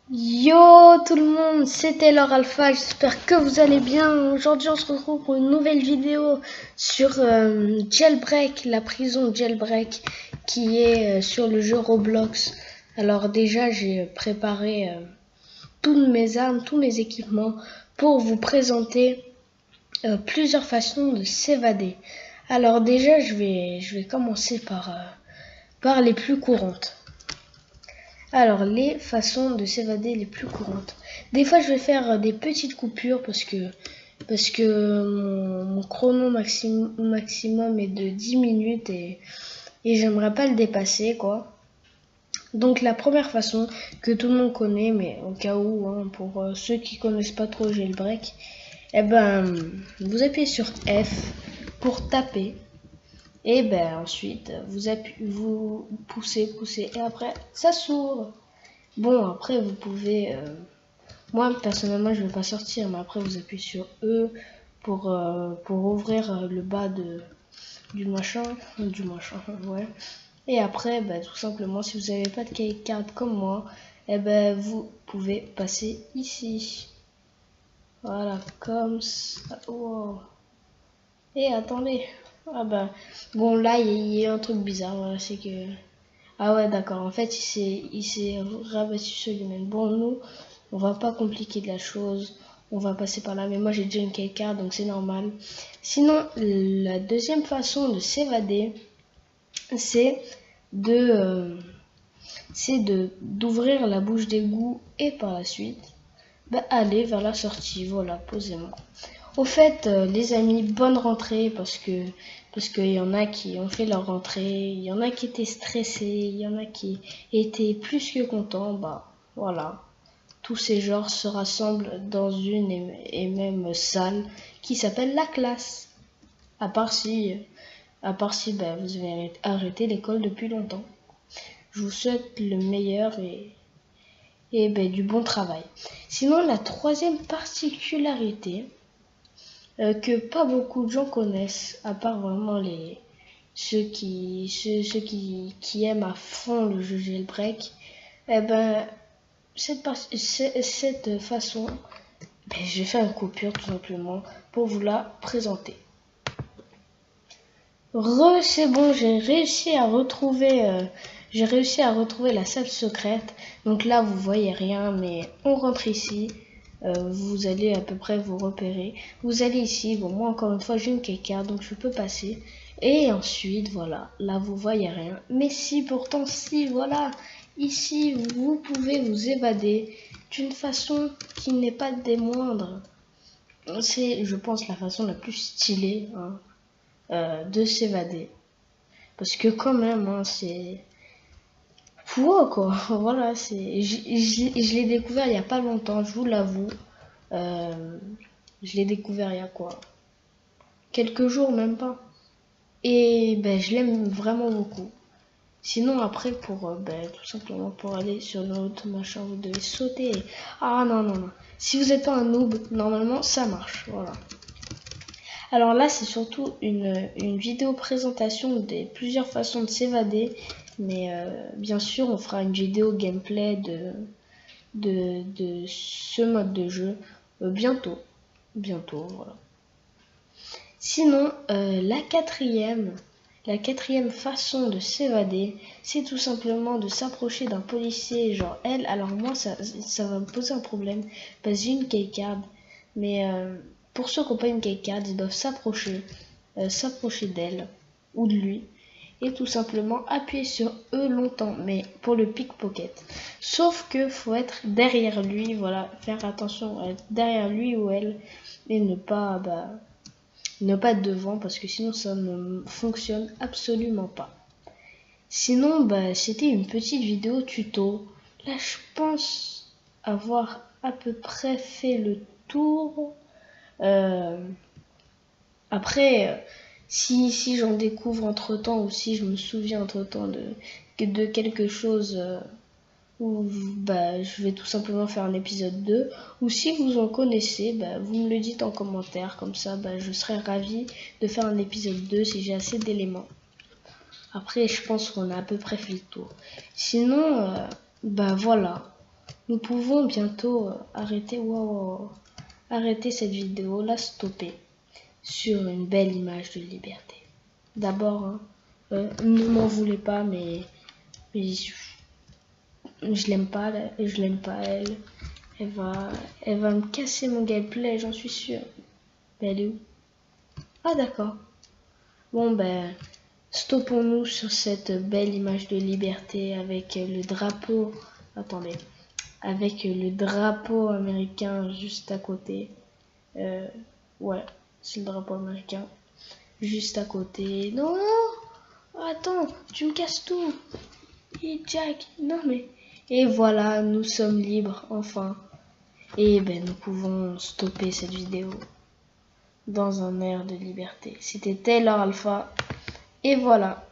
Yo tout le monde, c'était Laure Alpha, j'espère que vous allez bien. Aujourd'hui on se retrouve pour une nouvelle vidéo sur Jailbreak, la prison Jailbreak qui est sur le jeu Roblox. Alors déjà j'ai préparé toutes mes armes, tous mes équipements pour vous présenter plusieurs façons de s'évader. Alors déjà je vais commencer par les plus courantes. Alors, les façons de s'évader les plus courantes. Des fois, je vais faire des petites coupures parce que mon chrono maximum est de 10 minutes et j'aimerais pas le dépasser, quoi. Donc, la première façon que tout le monde connaît, mais au cas où, hein, pour ceux qui connaissent pas trop Jailbreak, eh ben, vous appuyez sur F pour taper. Et ben ensuite, vous poussez, et après, ça s'ouvre. Bon, après, vous pouvez... moi, personnellement, je ne vais pas sortir, mais après, vous appuyez sur E pour ouvrir le bas du machin, ouais. Et après, bah, tout simplement, si vous n'avez pas de keycard comme moi, eh ben, vous pouvez passer ici. Voilà, comme ça. Oh. Et attendez. Ah bah, bon, là, il y a un truc bizarre, voilà, c'est que... Ah ouais, d'accord. En fait, il s'est rabattu sur lui-même. Bon, nous, on va pas compliquer de la chose. On va passer par là. Mais moi, j'ai déjà une keycard, donc c'est normal. Sinon, la deuxième façon de s'évader, c'est d'ouvrir la bouche d'égout et par la suite, bah, aller vers la sortie. Voilà, posément. Au fait, les amis, bonne rentrée parce qu'il y en a qui ont fait leur rentrée, il y en a qui étaient stressés, il y en a qui étaient plus que contents. Bah voilà, tous ces genres se rassemblent dans une et même salle qui s'appelle la classe. À part si bah, vous avez arrêté l'école depuis longtemps. Je vous souhaite le meilleur et bah, du bon travail. Sinon, la troisième particularité que pas beaucoup de gens connaissent, à part vraiment ceux qui aiment à fond le jeu Jailbreak, eh ben, cette façon, ben, j'ai fait une coupure tout simplement pour vous la présenter. C'est bon, j'ai réussi à retrouver la salle secrète. Donc là, vous voyez rien, mais on rentre ici. Vous allez à peu près vous repérer. Vous allez ici. Bon, moi encore une fois, j'ai une keycard, donc je peux passer. Et ensuite, voilà, là vous voyez rien. Mais si, pourtant, si, voilà, ici, vous pouvez vous évader d'une façon qui n'est pas des moindres. C'est, je pense, la façon la plus stylée, hein, de s'évader. Parce que quand même, hein, c'est... Wow, quoi. Voilà, je l'ai découvert il n'y a pas longtemps, je vous l'avoue. Je l'ai découvert il y a quoi? Quelques jours, même pas. Et ben, je l'aime vraiment beaucoup. Sinon, après, ben, tout simplement pour aller sur notre machin, vous devez sauter. Ah non, non, non. Si vous n'êtes pas un noob, normalement, ça marche. Voilà. Alors là, c'est surtout une vidéo présentation des plusieurs façons de s'évader. Mais bien sûr, on fera une vidéo gameplay de ce mode de jeu bientôt. Bientôt, voilà. Sinon, la quatrième façon de s'évader, c'est tout simplement de s'approcher d'un policier, genre elle. Alors moi, ça va me poser un problème, parce que j'ai une keycard. Mais pour ceux qui n'ont pas une keycard, ils doivent s'approcher d'elle ou de lui. Et tout simplement appuyer sur E longtemps, mais pour le pickpocket. Sauf que faut être derrière lui, voilà, faire attention à être derrière lui ou elle, et ne pas être devant, parce que sinon ça ne fonctionne absolument pas. Sinon, bah, c'était une petite vidéo tuto. Là, je pense avoir à peu près fait le tour. Après, si j'en découvre entre temps ou si je me souviens entre temps de quelque chose, ou bah, je vais tout simplement faire un épisode 2, ou si vous en connaissez, bah, vous me le dites en commentaire, comme ça bah, je serais ravie de faire un épisode 2 si j'ai assez d'éléments. Après, je pense qu'on a à peu près fait le tour. Sinon, bah voilà, nous pouvons bientôt arrêter, arrêter cette vidéo, la stopper sur une belle image de liberté. D'abord, hein, ne m'en voulez pas, mais je l'aime pas, je l'aime pas elle. Elle va me casser mon gameplay, j'en suis sûre. Mais elle est où? Ah d'accord. Bon ben, stoppons-nous sur cette belle image de liberté avec le drapeau. Attendez. Avec le drapeau américain juste à côté. Ouais, c'est le drapeau américain. Juste à côté. Non, non. Attends, tu me casses tout. Et Jack, non mais... Et voilà, nous sommes libres, enfin. Et ben, nous pouvons stopper cette vidéo dans un air de liberté. C'était Taylor Alpha. Et voilà.